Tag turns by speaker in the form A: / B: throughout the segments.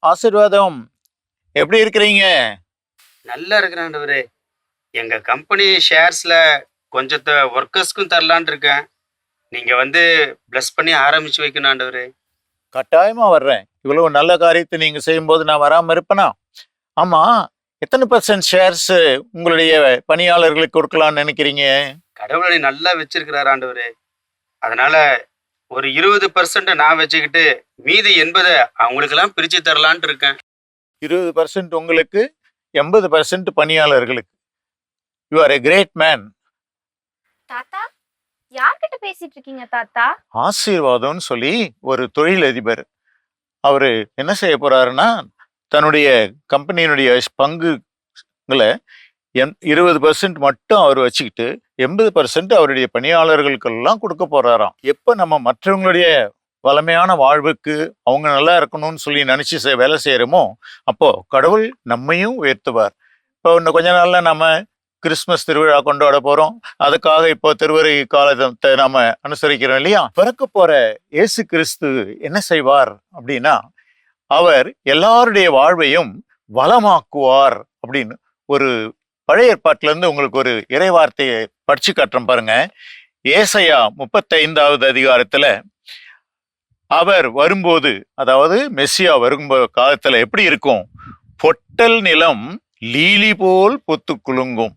A: ஆசீர்வாதம். எப்படி இருக்கிறீங்க?
B: நல்லா இருக்கிறேன் ஆண்டவரே. எங்க கம்பெனி ஷேர்ஸ்ல கொஞ்சத்தை ஒர்க்கர்ஸ்க்கும் தரலான்னு இருக்கேன். நீங்க வந்து பிளஸ் பண்ணி ஆரம்பிச்சு வைக்கணும் ஆண்டவரே.
A: கட்டாயமா வர்றேன். இவ்வளவு நல்ல காரியத்தை நீங்க செய்யும்போது நான் வராம இருப்பேனா? ஆமா, எத்தனை பர்சன்ட் ஷேர்ஸ் உங்களுடைய பணியாளர்களுக்கு கொடுக்கலாம்னு நினைக்கிறீங்க?
B: கடவுளை நல்லா வச்சிருக்கிறார் ஆண்டவரே. அதனால ஒரு 20% நான் வச்சுக்கிட்டு மீதி 80 அவங்களுக்கெல்லாம் பிரிச்சு தரலான்ட்டு இருக்கேன்.
A: 20% உங்களுக்கு, 80% பணியாளர்களுக்கு. You are a great man.
C: தாத்தா, யார்கிட்ட பேசிட்டு இருக்கீங்க தாத்தா?
A: ஆசீர்வாதம்னு சொல்லி ஒரு தொழிலதிபர். அவரு என்ன செய்ய போறாருன்னா, தன்னுடைய கம்பெனியினுடைய பங்குகளை 20% மட்டும் அவர் வச்சுக்கிட்டு 80% அவருடைய பணியாளர்களுக்கெல்லாம் கொடுக்க போறாராம். எப்ப நம்ம மற்றவங்களுடைய வளமையான வாழ்வுக்கு அவங்க நல்லா இருக்கணும்னு சொல்லி நினைச்சு வேலை செய்யறோமோ, அப்போ கடவுள் நம்மையும் உயர்த்துவார். இப்போ இன்னும் கொஞ்ச நாள்ல நம்ம கிறிஸ்துமஸ் திருவிழா கொண்டாட போறோம். அதுக்காக இப்போ திருவருகை காலத்தை நாம அனுசரிக்கிறோம் இல்லையா? பிறக்க போற இயேசு கிறிஸ்து என்ன செய்வார் அப்படின்னா, அவர் எல்லாருடைய வாழ்வையும் வளமாக்குவார் அப்படின்னு ஒரு பழைய ஏற்பாட்டுல இருந்து உங்களுக்கு ஒரு இறை வார்த்தையை படிச்சு காட்டுறேன் பாருங்க. ஏசாயா 35வது அதிகாரத்துல அவர் வரும்போது, அதாவது மெஸ்ஸியா வரும்போது காலத்துல எப்படி இருக்கும்? பொட்டல் நிலம் லீலி போல் பொத்து குலுங்கும்,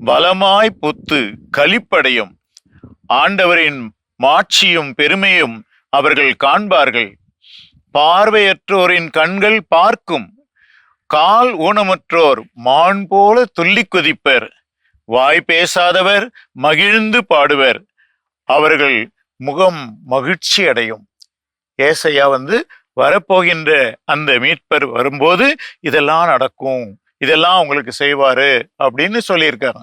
A: பலமாய் பொத்து களிப்படையும், ஆண்டவரின் மாட்சியும் பெருமையும் அவர்கள் காண்பார்கள். பார்வையற்றோரின் கண்கள் பார்க்கும், கால் ஊனமற்றோர் மான் போல துள்ளி குதிப்பர், வாய் பேசாதவர் மகிழ்ந்து பாடுவர், அவர்கள் முகம் மகிழ்ச்சி அடையும். ஏசையா வரப்போகின்ற அந்த மீட்பர் வரும்போது இதெல்லாம் நடக்கும், இதெல்லாம் உங்களுக்கு செய்வாரு அப்படின்னு சொல்லியிருக்காங்க.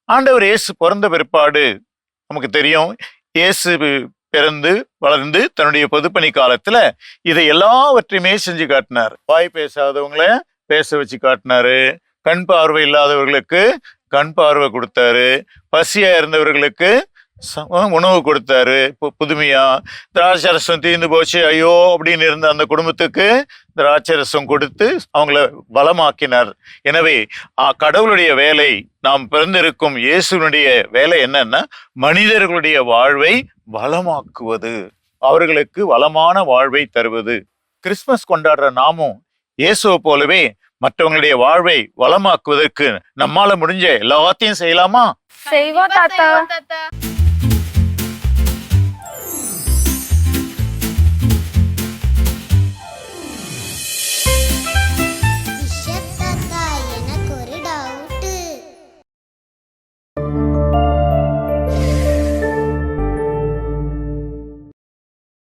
A: ஆண்டவர் இயேசு பிறந்த பிற்பாடு நமக்கு தெரியும், இயேசு பிறந்து வளர்ந்து தன்னுடைய பொதுப்பணி காலத்துல இதை எல்லாவற்றையுமே செஞ்சு காட்டினார். வாய் பேசாதவங்கள பேச வச்சு காட்டினாரு, கண் பார்வை இல்லாதவர்களுக்கு கண் பார்வை கொடுத்தாரு, பசியா இருந்தவர்களுக்கு உணவு கொடுத்தாரு. புதுமையா திராட்சரசம் தீர்ந்து போச்சு ஐயோ அப்படின்னு இருந்த அந்த குடும்பத்துக்கு திராட்சரசம் கொடுத்து அவங்கள பலமாக்கினார். எனவே கடவுளுடைய வேலை, நாம் பிறந்திருக்கும் இயேசுனுடைய வேலை என்னன்னா, மனிதர்களுடைய வாழ்வை வளமாக்குவது, அவர்களுக்கு வளமான வாழ்வை தருவது. கிறிஸ்துமஸ் கொண்டாடுற நாமும் இயேசுவை போலவே மற்றவங்களுடைய வாழ்வை வளமாக்குவதற்கு நம்மால முடிஞ்ச எல்லாத்தையும் செய்யலாமா?
C: செய்வோம் தாத்தா.